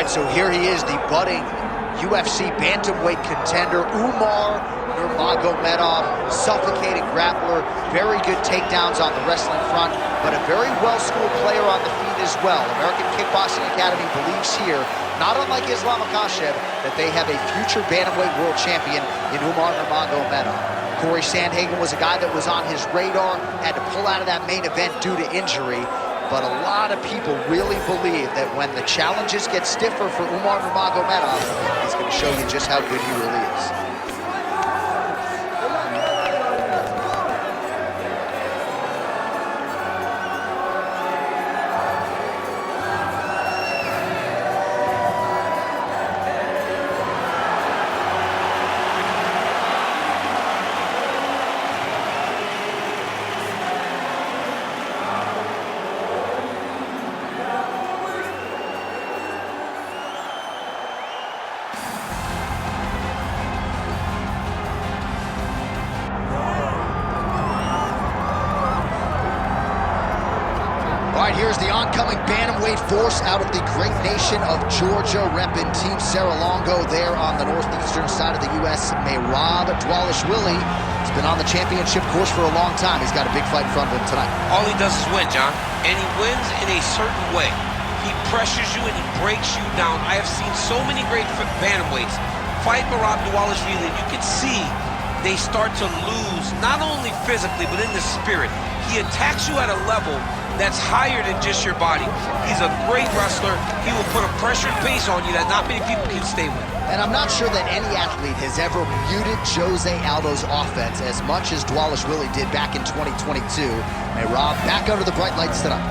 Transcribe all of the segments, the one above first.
right, so here he is, the budding UFC bantamweight contender, Umar Nurmagomedov, suffocating grappler, very good takedowns on the wrestling front, but a very well-schooled player on the feet as well. American Kickboxing Academy believes here, not unlike Islam Makhachev, that they have a future bantamweight world champion in Umar Nurmagomedov. Corey Sandhagen was a guy that was on his radar, had to pull out of that main event due to injury. But a lot of people really believe that when the challenges get stiffer for Umar Nurmagomedov, he's going to show you just how good he really is. All right, here's the oncoming bantamweight force out of the great nation of Georgia, repping Team Serra-Longo there on the northeastern side of the U.S. Merab Dvalishvili. He's been on the championship course for a long time. He's got a big fight in front of him tonight. All he does is win, John, and he wins in a certain way. He pressures you and he breaks you down. I have seen so many great bantamweights fight Merab Dvalishvili, and you can see they start to lose, not only physically, but in the spirit. He attacks you at a level that's higher than just your body. He's a great wrestler. He will put a pressured pace on you that not many people can stay with. And I'm not sure that any athlete has ever muted Jose Aldo's offense as much as Dvalishvili did back in 2022. Merab back under the bright lights tonight.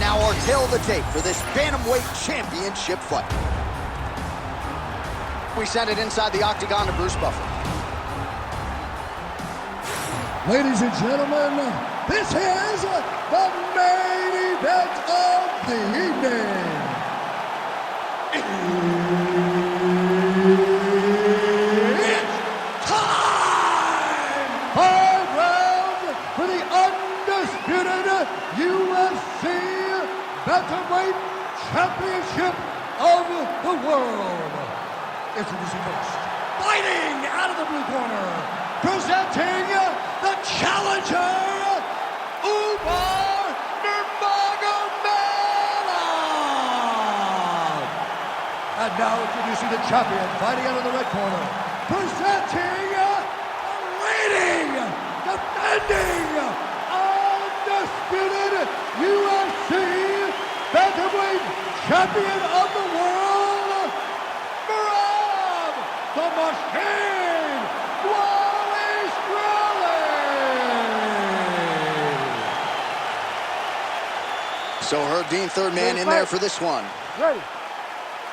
Now our tail of the tape for this bantamweight championship fight. We send it inside the Octagon to Bruce Buffer. Ladies and gentlemen, this is the main event of the evening. It's time! 5 rounds for the undisputed UFC Bantamweight Championship of the world. Introducing first, fighting out of the blue corner, presenting the challenger, Umar Nurmagomedov. And now introducing the champion, fighting out of the red corner, presenting the reigning, defending, undisputed UFC Bantamweight Champion of the world, Merab the Machine Dvalishvili. So Herb Dean, third man in there for this one. Ready.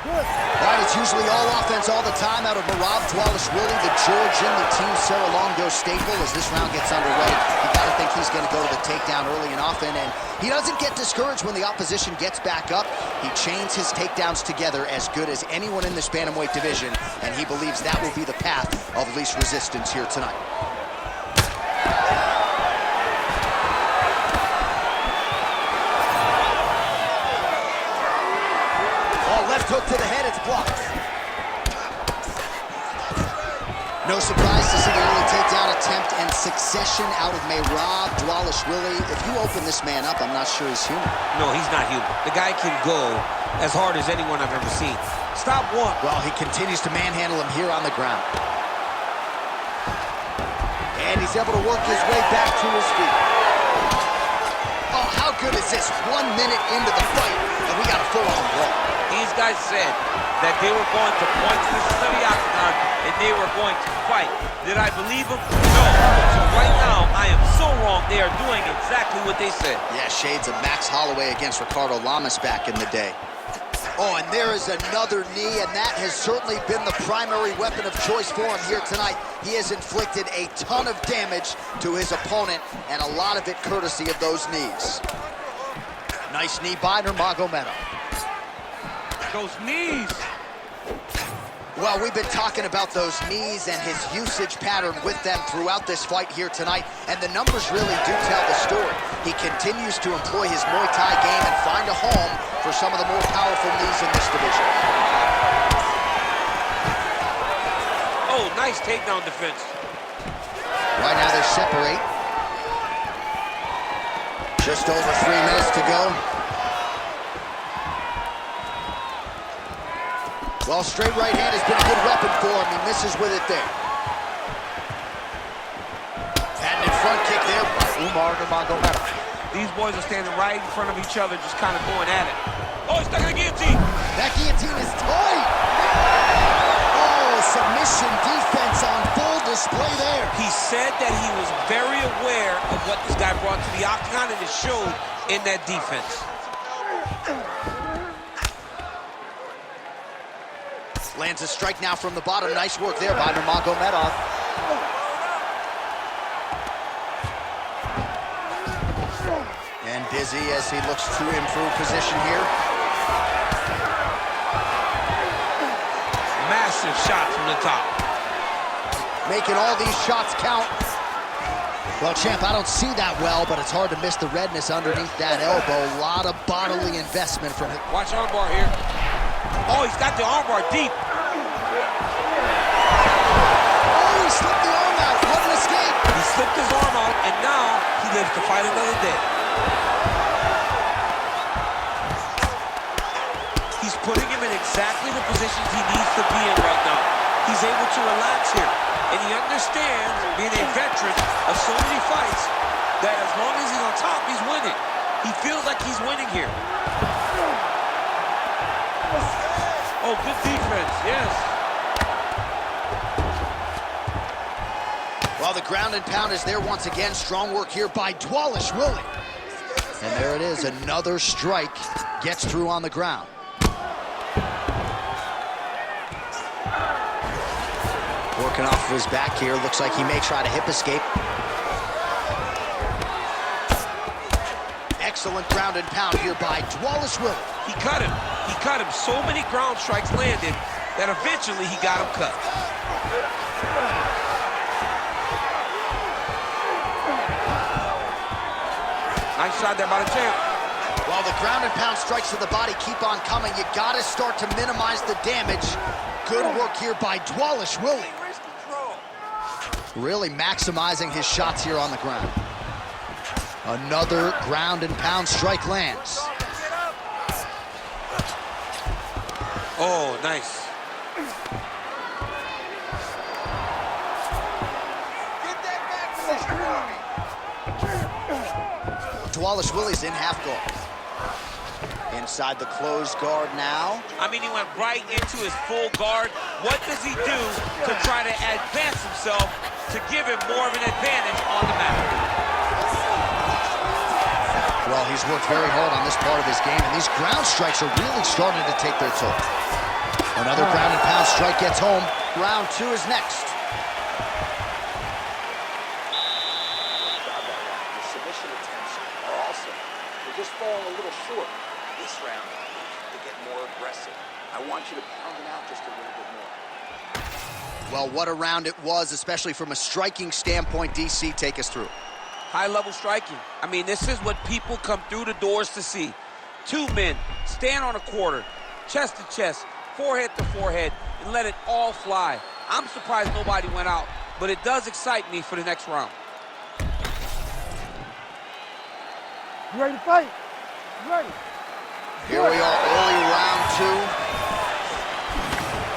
All right, it's usually all offense all the time out of Merab Dvalishvili, the Georgian, the Team Serra-Longo staple. As this round gets underway, you got to think he's going to go to the takedown early and often, and he doesn't get discouraged when the opposition gets back up. He chains his takedowns together as good as anyone in this bantamweight division, and he believes that will be the path of least resistance here tonight. Hook to the head, it's blocked. No surprise to see the early takedown attempt and succession out of Merab Dvalishvili. If you open this man up, I'm not sure he's human. No, he's not human. The guy can go as hard as anyone I've ever seen. Stop one. Well, he continues to manhandle him here on the ground. And he's able to work his way back to his feet. Oh, how good is this? 1 minute into the fight, and we got a full-on brawl. These guys said that they were going to point to the center of the octagon and they were going to fight. Did I believe them? No. So right now, I am so wrong. They are doing exactly what they said. Yeah, shades of Max Holloway against Ricardo Lamas back in the day. Oh, and there is another knee, and that has certainly been the primary weapon of choice for him here tonight. He has inflicted a ton of damage to his opponent, and a lot of it courtesy of those knees. Nice knee by Nurmagomedov. Those knees. Well, we've been talking about those knees and his usage pattern with them throughout this fight here tonight, and the numbers really do tell the story. He continues to employ his Muay Thai game and find a home for some of the more powerful knees in this division. Oh, nice takedown defense. Right now they separate. Just over 3 minutes to go. Well, straight right hand has been a good weapon for him. He misses with it there. Patented front kick there by Umar Nurmagomedov. These boys are standing right in front of each other, just kind of going at it. Oh, he's stuck in the guillotine. That guillotine is tight. Oh, submission defense on full display there. He said that he was very aware of what this guy brought to the Octagon, and it showed in that defense. Lands a strike now from the bottom. Nice work there by Nurmagomedov. And busy as he looks to improve position here. Massive shot from the top. Making all these shots count. Well, champ, I don't see that well, but it's hard to miss the redness underneath that elbow. A lot of bodily investment from it. Watch armbar here. Oh, he's got the armbar deep. Oh, he slipped the arm out. What an escape. He slipped his arm out, and now he lives to fight another day. He's putting him in exactly the positions he needs to be in right now. He's able to relax here, and he understands, being a veteran of so many fights, that as long as he's on top, he's winning. He feels like he's winning here. Oh, good defense, yes. Well, the ground and pound is there once again. Strong work here by Dvalishvili. And there it is, another strike gets through on the ground. Working off of his back here. Looks like he may try to hip escape. Excellent ground and pound here by Dvalishvili. He cut him. He cut him. So many ground strikes landed that eventually he got him cut. Nice shot there by the champ. While the ground and pound strikes to the body keep on coming, you gotta start to minimize the damage. Good work here by Dvalishvili. Really maximizing his shots here on the ground. Another ground and pound strike lands. Oh, nice. Dvalishvili's in half guard. Inside the closed guard now. I mean, he went right into his full guard. What does he do to try to advance himself to give him more of an advantage on the mat? Well, he's worked very hard on this part of his game, and these ground strikes are really starting to take their toll. Another ground and pound strike gets home. Round 2 is next. The submission attempts are awesome. They're just falling a little short. This round, to get more aggressive. I want you to pound it out just a little bit more. Well, what a round it was, especially from a striking standpoint. DC, take us through. High-level striking. I mean, this is what people come through the doors to see. Two men stand on a quarter, chest to chest, forehead to forehead, and let it all fly. I'm surprised nobody went out, but it does excite me for the next round. You ready to fight? You ready? Here we are, early round 2.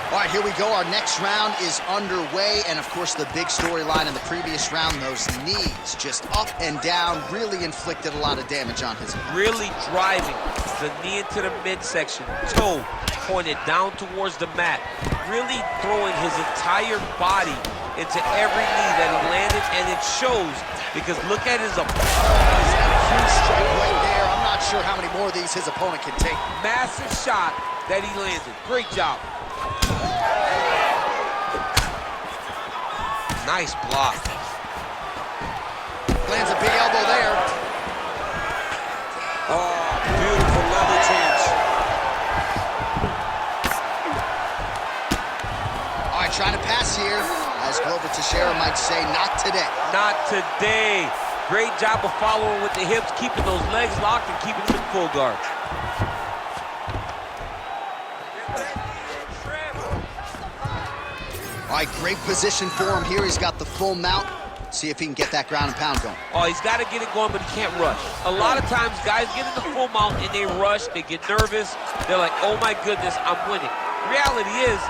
All right, here we go. Our next round is underway. And, of course, the big storyline in the previous round, those knees just up and down, really inflicted a lot of damage on his head. Really driving the knee into the midsection, toe pointed down towards the mat, really throwing his entire body into every knee that he landed, and it shows because look at his Huge strike right there. I'm not sure how many more of these his opponent can take. massive shot that he landed. Great job. Nice block. Lands a big elbow there. Oh, beautiful level change. pace here. As Glover Teixeira might say, not today. Not today. Great job of following with the hips, keeping those legs locked and keeping them in full guard. All right, great position for him here. He's got the full mount. See if he can get that ground and pound going. Oh, he's got to get it going, but he can't rush. A lot of times, guys get in the full mount and they rush, they get nervous. They're like, oh my goodness, I'm winning. Reality is,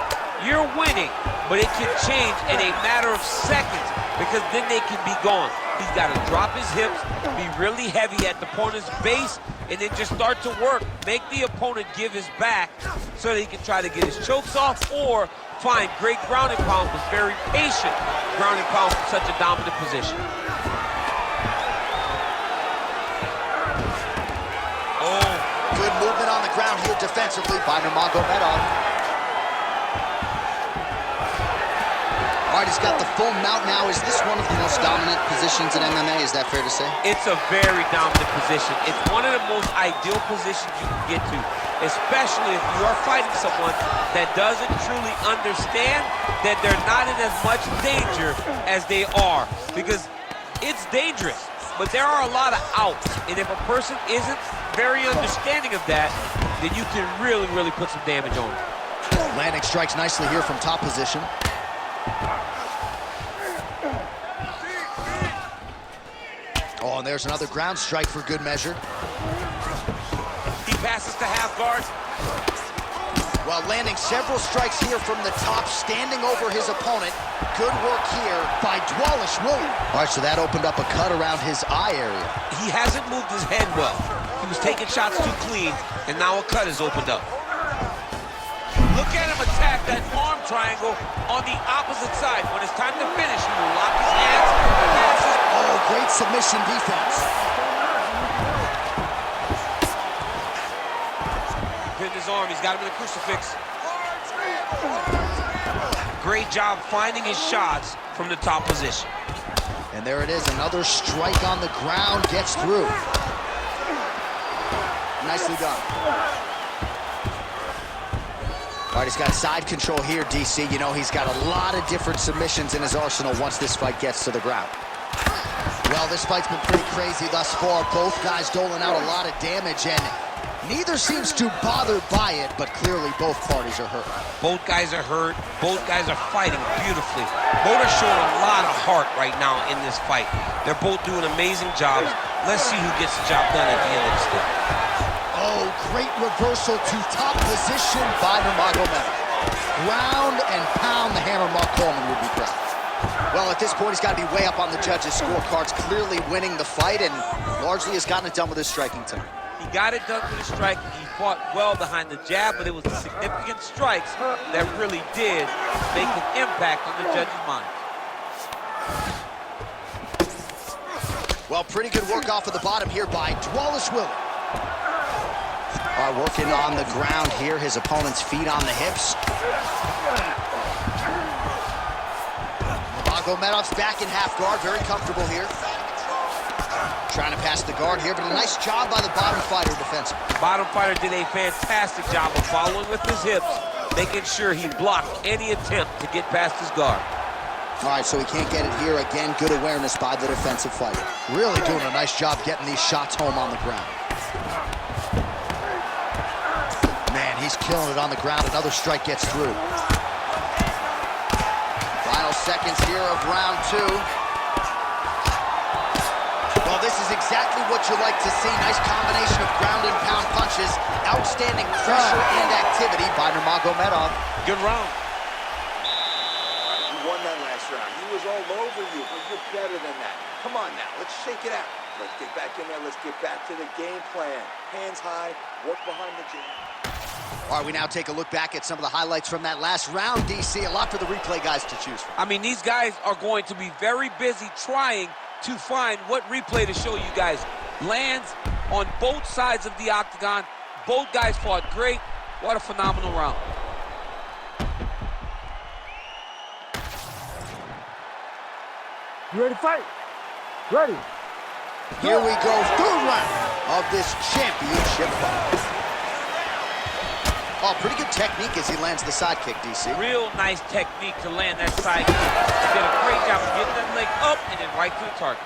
you're winning, but it can change in a matter of seconds because then they can be gone. He's got to drop his hips, be really heavy at the opponent's base, and then just start to work. Make the opponent give his back so that he can try to get his chokes off or find great ground and pound with very patient ground and pound from such a dominant position. Oh, good movement on the ground here defensively by Nurmagomedov. All right, he's got the full mount now. Is this one of the most dominant positions in MMA? Is that fair to say? It's a very dominant position. It's one of the most ideal positions you can get to, especially if you are fighting someone that doesn't truly understand that they're not in as much danger as they are, because it's dangerous, but there are a lot of outs, and if a person isn't very understanding of that, then you can really, really put some damage on them. Landing strikes nicely here from top position. Oh, and there's another ground strike for good measure. He passes to half guard. Well, landing several strikes here from the top, standing over his opponent. Good work here by Dvalishvili. All right, so that opened up a cut around his eye area. He hasn't moved his head well. He was taking shots too clean, and now a cut has opened up. Look at him attack that arm triangle on the opposite side. When it's time to finish, he will lock his hands and passes. Oh, great submission defense. Pin his arm, he's got him in a crucifix. Great job finding his shots from the top position. And there it is, another strike on the ground, gets through. Nicely done. All right, he's got side control here, DC. You know, he's got a lot of different submissions in his arsenal once this fight gets to the ground. Well, this fight's been pretty crazy thus far. Both guys doling out a lot of damage, and neither seems too bothered by it, but clearly both parties are hurt. Both guys are hurt. Both guys are fighting beautifully. Both are showing a lot of heart right now in this fight. They're both doing amazing jobs. Let's see who gets the job done at the end of this thing. Oh, great reversal to top position by Nurmagomedov. Ground and pound, the hammer Mark Coleman would be proud. Well, at this point, he's got to be way up on the judges' scorecards, clearly winning the fight, and largely has gotten it done with his striking tonight. He got it done with his striking. He fought well behind the jab, but it was the significant strikes that really did make an impact on the judges' mind. Well, pretty good work off of the bottom here by Dvalishvili. Working on the ground here, his opponent's feet on the hips. Nurmagomedov's back in half guard, very comfortable here. Trying to pass the guard here, but a nice job by the bottom fighter defensively. Bottom fighter did a fantastic job of following with his hips, making sure he blocked any attempt to get past his guard. All right, so he can't get it here. Again, good awareness by the defensive fighter. Really doing a nice job getting these shots home on the ground. Man, he's killing it on the ground. Another strike gets through. Final seconds here of round two. Well, this is exactly what you like to see. Nice combination of ground and pound punches. Outstanding pressure and activity by Nurmagomedov. Good round. You won that last round. He was all over you, but you're better than that. Come on now, let's shake it out. Let's get back in there. Let's get back to the game plan. Hands high, work behind the jab. All right, we now take a look back at some of the highlights from that last round, DC. A lot for the replay guys to choose from. I mean, these guys are going to be very busy trying to find what replay to show you guys. Lands on both sides of the octagon. Both guys fought great. What a phenomenal round. You ready to fight? Ready. Here we go, third round of this championship fight. Oh, pretty good technique as he lands the side kick, DC. Real nice technique to land that side kick. He did a great job of getting that leg up and then right to the target.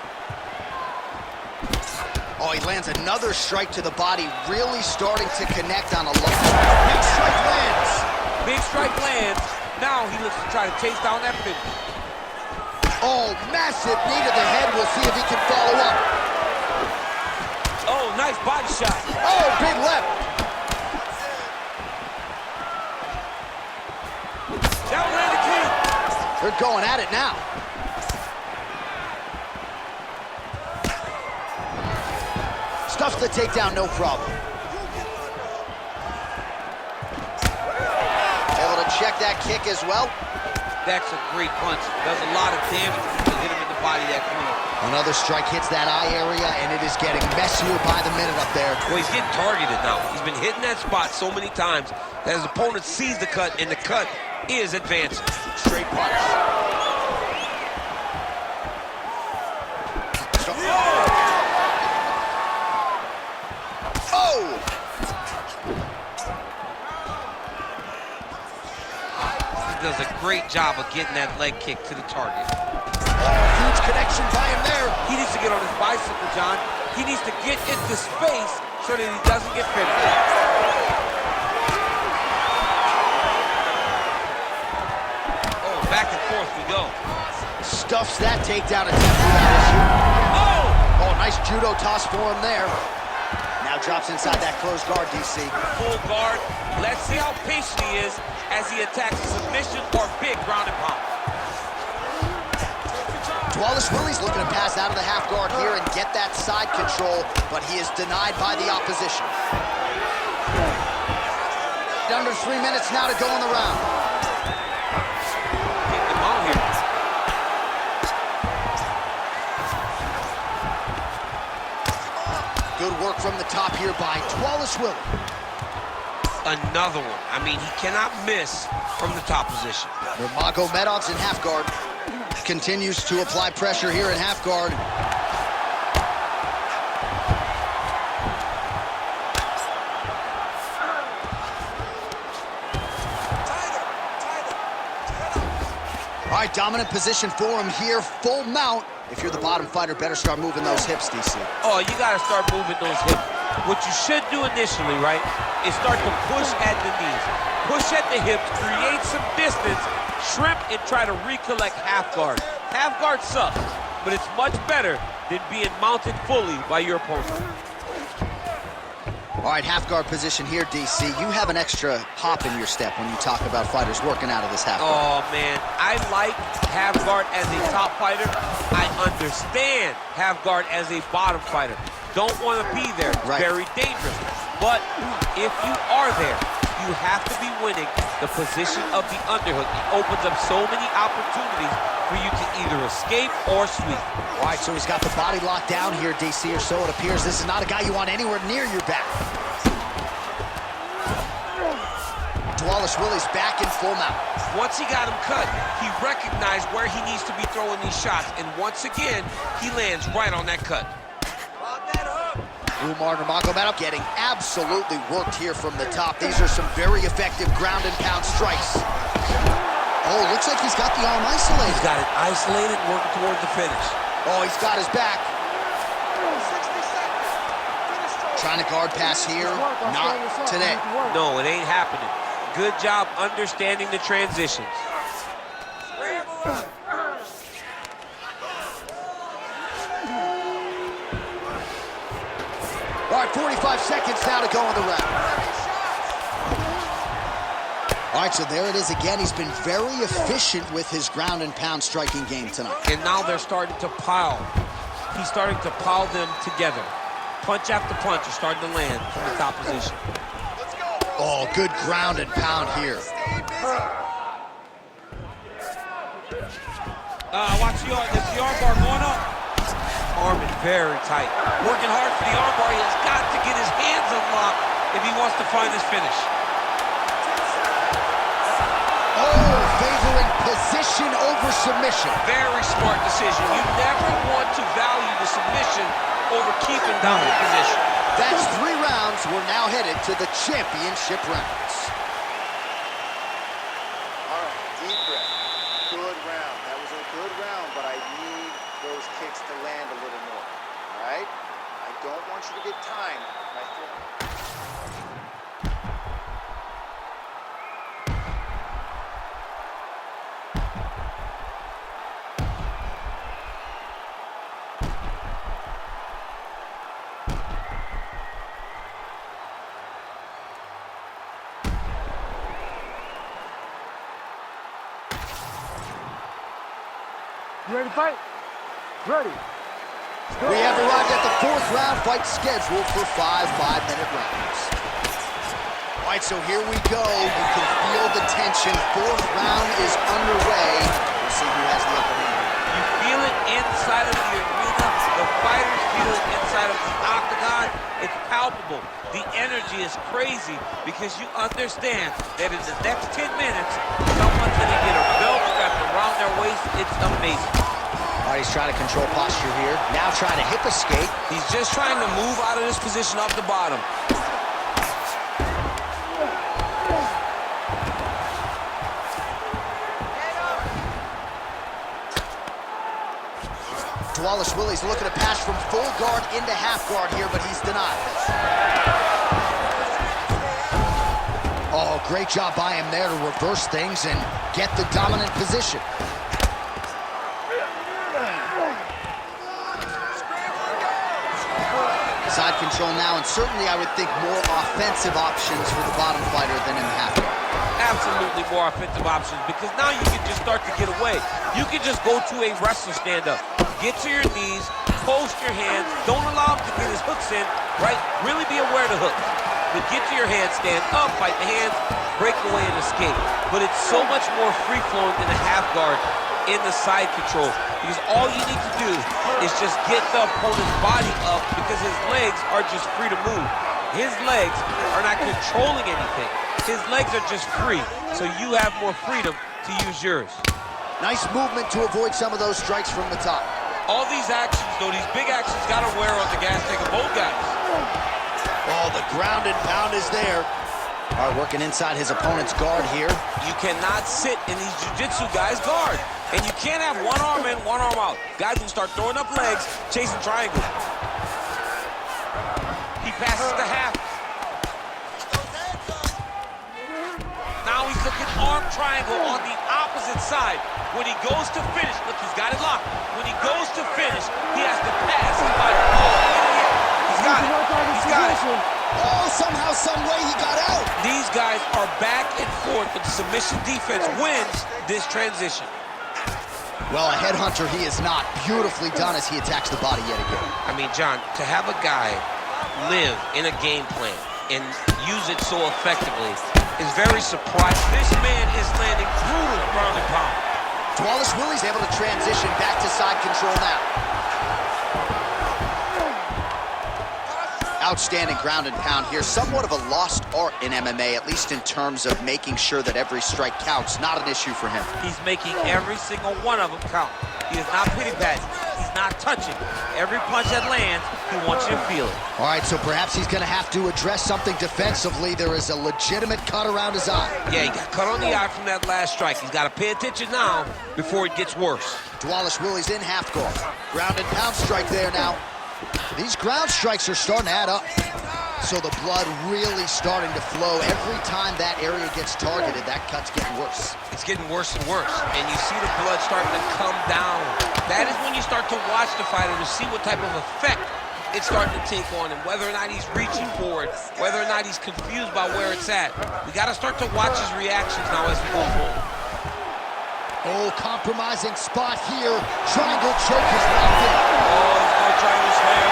Oh, he lands another strike to the body, really starting to connect on a low. Big strike lands. Big strike lands. Now he looks to try to chase down that finish. Oh, massive knee to the head. We'll see if he can follow up. Oh, nice body shot. Oh, big left. That landed clean. They're going at it now. Stuffs the takedown, no problem. Able to check that kick as well. That's a great punch. Does a lot of damage to hit him in the body that clean. Another strike hits that eye area, and it is getting messier by the minute up there. Well, he's getting targeted now. He's been hitting that spot so many times that his opponent sees the cut, and the cut is advancing. Straight punch. Oh! He does a great job of getting that leg kick to the target. Huge connection by him there. He needs to get on his bicycle, John. He needs to get into space so that he doesn't get finished. Back and forth we go. Stuffs that takedown attempt without issue. Oh, nice judo toss for him there. Now drops inside that closed guard, DC. Full guard. Let's see how patient he is as he attacks a submission or big ground and pound. Dvalishvili's looking to pass out of the half guard here and get that side control, but he is denied by the opposition. Under 3 minutes now to go in the round. Good work from the top here by Dvalishvili. Another one. I mean, he cannot miss from the top position. Nurmagomedov's in half guard. Continues to apply pressure here in half guard. All right, dominant position for him here, full mount. If you're the bottom fighter, better start moving those hips, DC. Oh, you got to start moving those hips. What you should do initially, right, is start to push at the knees. Push at the hips, create some distance, shrimp, and try to recollect half guard. Half guard sucks, but it's much better than being mounted fully by your opponent. All right, half guard position here, DC. You have an extra hop in your step when you talk about fighters working out of this half guard. Oh, man, I like half guard as a top fighter. I understand half guard as a bottom fighter. Don't want to be there. It's very dangerous. But if you are there, you have to be winning the position of the underhook. It opens up so many opportunities for you to either escape or sweep. All right, so he's got the body locked down here, DC, or so it appears. This is not a guy you want anywhere near your back. Dvalishvili's back in full mount. Once he got him cut, he recognized where he needs to be throwing these shots, and once again, he lands right on that cut. Umar Nurmagomedov getting absolutely worked here from the top. These are some very effective ground and pound strikes. Oh, looks like he's got the arm isolated. He's got it isolated, working towards the finish. Oh, he's got his back. Trying to guard pass here. Not today. No, it ain't happening. Good job understanding the transitions. All right, 45 seconds now to go in the round. All right, so there it is again. He's been very efficient with his ground and pound striking game tonight. And now they're starting to pile. He's starting to pile them together. Punch after punch is starting to land from the top position. Oh, good ground and pound here. Watch the arm bar going up. Arm is very tight. Working hard for the arm bar. He has got to get his hands unlocked if he wants to find his finish. Oh, favoring position over submission. Very smart decision. You never want to value the submission over keeping dominant position. That's 3 rounds. We're now headed to the championship rounds. don't want you to get timed right there. You ready to fight? Ready. We have arrived at the 4th round fight scheduled for 5 5-minute rounds. All right, so here we go. You can feel the tension. 4th round is underway. We'll see who has the upper hand. You feel it inside of the arena. The fighters feel it inside of the octagon. It's palpable. The energy is crazy because you understand that in the next 10 minutes, someone's going to get a belt strapped around their waist. It's amazing. All right, he's trying to control posture here. Now trying to hip escape. He's just trying to move out of this position off the bottom. Dvalishvili's looking to pass from full guard into half guard here, but he's denied. Oh, great job by him there to reverse things and get the dominant position. Side control now, and certainly I would think more offensive options for the bottom fighter than in the half guard. Absolutely more offensive options because now you can just start to get away. You can just go to a wrestler stand-up. Get to your knees, post your hands, don't allow him to get his hooks in, right? Really be aware of the hooks. But get to your hands, stand up, fight the hands, break away and escape. But it's so much more free-flowing than a half guard in the side control because all you need to do is just get the opponent's body up because his legs are just free to move. His legs are not controlling anything. His legs are just free, so you have more freedom to use yours. Nice movement to avoid some of those strikes from the top. All these actions, though, these big actions got to wear on the gas tank of both guys. Oh, the ground and pound is there. All right, working inside his opponent's guard here. You cannot sit in these jiu-jitsu guys' guard. And you can't have one arm in, one arm out. Guys will start throwing up legs, chasing triangles. He passes the half. Now he's looking arm triangle on the opposite side. When he goes to finish, look, he's got it locked. When he goes to finish, he has to pass. He's got it. He's got it. Oh, somehow, some way he got out. These guys are back and forth, but the submission defense wins this transition. Well, a headhunter he is not. Beautifully done as he attacks the body yet again. I mean, John, to have a guy live in a game plan and use it so effectively is very surprising. This man is landing brutal ground and pound. Dvalishvili's able to transition back to side control now. Outstanding ground and pound here. Somewhat of a lost art in MMA, at least in terms of making sure that every strike counts. Not an issue for him. He's making every single one of them count. He is not pity-patting. He's not touching. Every punch that lands, he wants you to feel it. All right, so perhaps he's going to have to address something defensively. There is a legitimate cut around his eye. Yeah, he got cut on the eye from that last strike. He's got to pay attention now before it gets worse. Dvalishvili's in half guard. Ground and pound strike there now. These ground strikes are starting to add up. So the blood really starting to flow. Every time that area gets targeted, that cut's getting worse. It's getting worse and worse. And you see the blood starting to come down. That is when you start to watch the fighter to see what type of effect it's starting to take on him, whether or not he's reaching for it, whether or not he's confused by where it's at. We got to start to watch his reactions now as we go forward. Oh, compromising spot here. Triangle choke is locked in. Oh, he's going to triangle slam.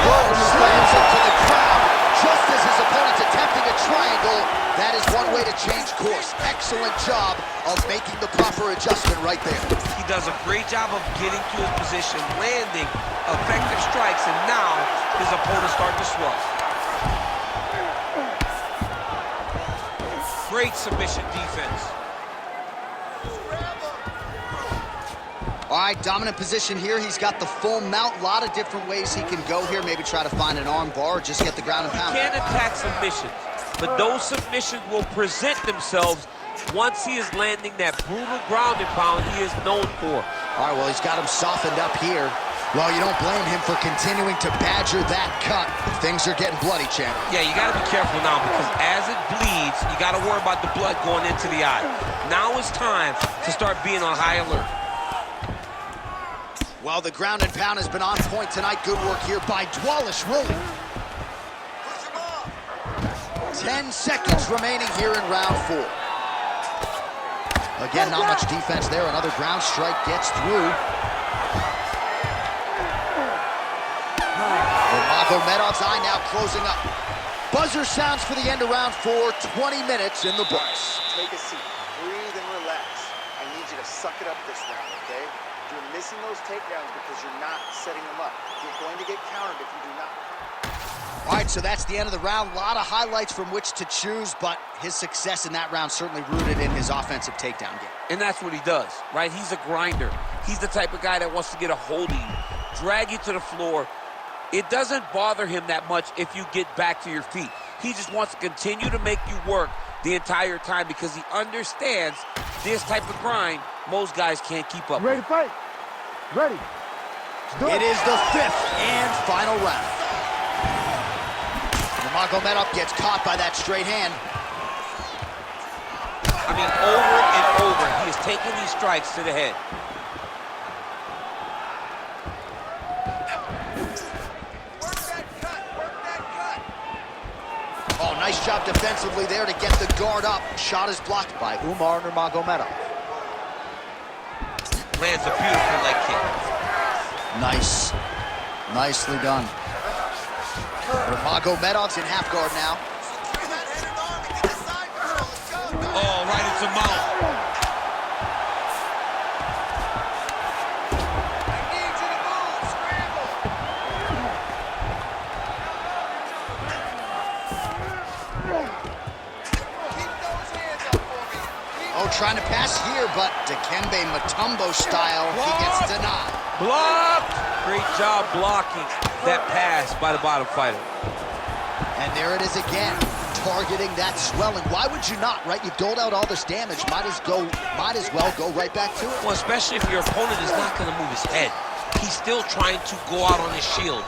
Oh, slams into the crowd. Just as his opponent's attempting a triangle, that is one way to change course. Excellent job of making the proper adjustment right there. He does a great job of getting to his position, landing effective strikes, and now his opponent's starting to swell. Great submission defense. All right, dominant position here. He's got the full mount. A lot of different ways he can go here. Maybe try to find an arm bar or just get the ground and pound. He can attack submissions, but those submissions will present themselves once he is landing that brutal ground and pound he is known for. All right, well, he's got him softened up here. Well, you don't blame him for continuing to badger that cut. Things are getting bloody, champ. Yeah, you got to be careful now because as it bleeds, you got to worry about the blood going into the eye. Now it's time to start being on high alert. Well, the ground and pound has been on point tonight. Good work here by Dvalishvili. 10 seconds remaining here in round 4. Again, not much defense there. Another ground strike gets through. Nurmagomedov's eye now closing up. Buzzer sounds for the end of round 4. 20 minutes in the books. Take a seat, breathe and relax. I need you to suck it up this round, okay? You're missing those takedowns because you're not setting them up. You're going to get countered if you do not. All right, so that's the end of the round. A lot of highlights from which to choose, but his success in that round certainly rooted in his offensive takedown game. And that's what he does, right? He's a grinder. He's the type of guy that wants to get a hold of you, drag you to the floor. It doesn't bother him that much if you get back to your feet. He just wants to continue to make you work the entire time because he understands this type of grind most guys can't keep up. Ready to fight? Ready. It is the 5th and final round. Nurmagomedov gets caught by that straight hand. I mean, over and over, he is taking these strikes to the head. Oh, nice job defensively there to get the guard up. Shot is blocked by Umar Nurmagomedov. Lands a beautiful leg kick. Nice. Nicely done. Nurmagomedov's in half guard now. Oh, right into mount. Oh, trying to pass here, but Dikembe Mutombo style, he gets denied. Blocked! Great job blocking that pass by the bottom fighter. And there it is again, targeting that swelling. Why would you not, right? You've doled out all this damage. Might as well go right back to it. Well, especially if your opponent is not going to move his head. He's still trying to go out on his shield.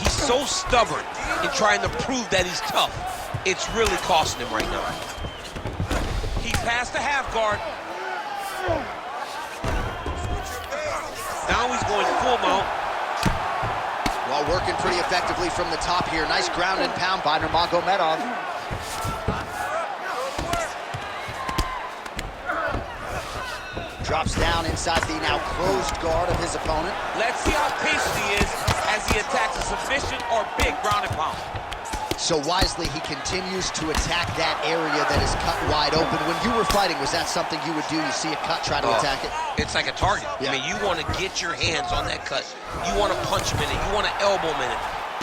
He's so stubborn in trying to prove that he's tough. It's really costing him right now. He passed the half guard. Now he's going full mount. Well, working pretty effectively from the top here. Nice ground and pound by Nurmagomedov. Drops down inside the now closed guard of his opponent. Let's see how patient he is as he attacks a submission or big ground and pound. So wisely, he continues to attack that area that is cut wide open. When you were fighting, was that something you would do? You see a cut, try to attack it? It's like a target. Yeah. I mean, you want to get your hands on that cut. You want to punch him in it. You want to elbow him in it.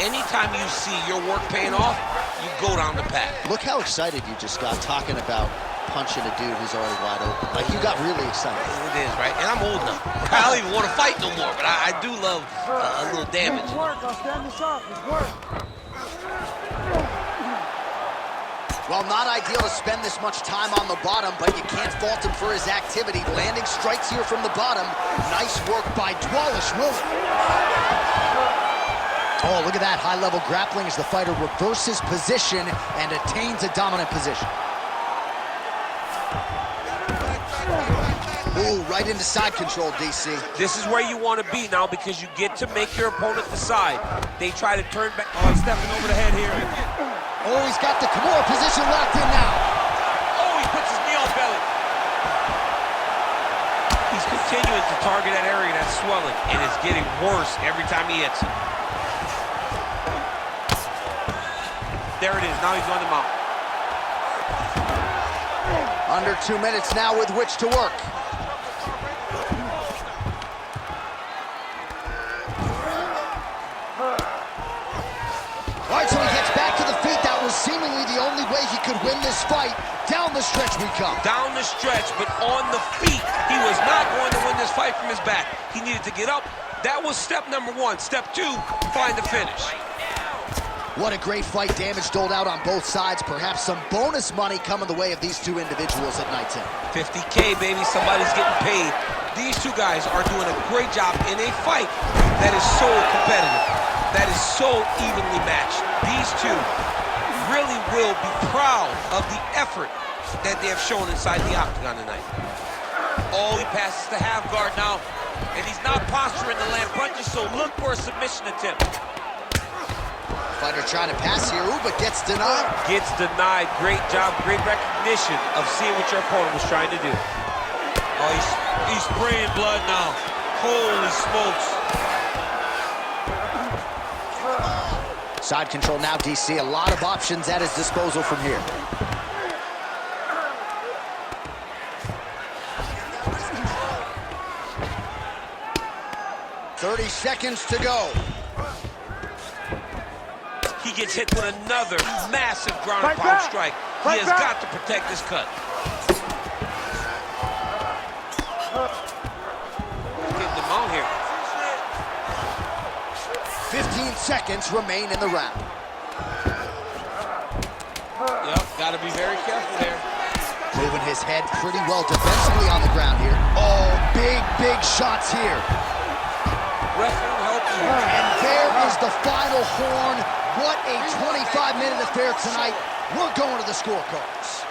Anytime you see your work paying off, you go down the path. Look how excited you just got talking about punching a dude who's already wide open. Like, you got really excited. It is, right? And I'm old now. I don't even want to fight no more, but I do love a little damage. It's work. I'll stand this up. It's work. Well, not ideal to spend this much time on the bottom, but you can't fault him for his activity. Landing strikes here from the bottom. Nice work by Dvalishvili. Oh, look at that high-level grappling as the fighter reverses position and attains a dominant position. Ooh, right into side control, DC. This is where you want to be now because you get to make your opponent decide. They try to turn back. Oh, he's stepping over the head here. Oh, he's got the Kimura position locked in now. Oh, he puts his knee on belly. He's continuing to target that area that's swelling, and it's getting worse every time he hits it. There it is. Now he's on the mount. Under 2 minutes now with which to work. All right, so he gets back to the feet. That was seemingly the only way he could win this fight. Down the stretch we come. Down the stretch, but on the feet. He was not going to win this fight from his back. He needed to get up. That was step number 1. Step 2, find the finish. What a great fight. Damage doled out on both sides. Perhaps some bonus money coming the way of these two individuals at night 10. $50K, baby. Somebody's getting paid. These two guys are doing a great job in a fight that is so competitive, that is so evenly matched. These two really will be proud of the effort that they have shown inside the Octagon tonight. Oh, he passes the half guard now, and he's not posturing to land punches, so look for a submission attempt. Fighter trying to pass here, ooh, but gets denied. Gets denied. Great job, great recognition of seeing what your opponent was trying to do. Oh, he's spraying blood now. Holy smokes. Side control now, DC. A lot of options at his disposal from here. "30 seconds to go." He gets hit with another massive ground and pound strike. He has got to protect his cut. Getting the mount here. 15 seconds remain in the round. Yep, got to be very careful there. Moving his head pretty well defensively on the ground here. Oh, big shots here. Ref will help you. And there is the final horn. What a 25-minute affair tonight. We're going to the scorecards.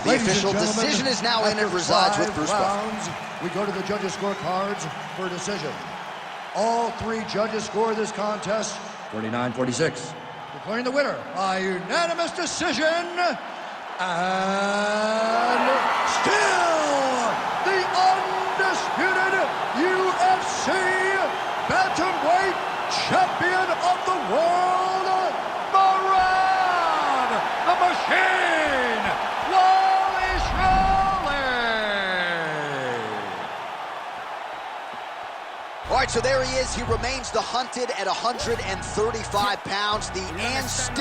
The official decision is now in and resides with Bruce rounds, we go to the judges' scorecards for a decision. All three judges score this contest 49-46. Declaring the winner by unanimous decision, and still the undisputed UFC bantamweight champion of the world, Merab, the Machine, Dvalishvili. All right, so there he is. He remains the hunted at 135 pounds. The and still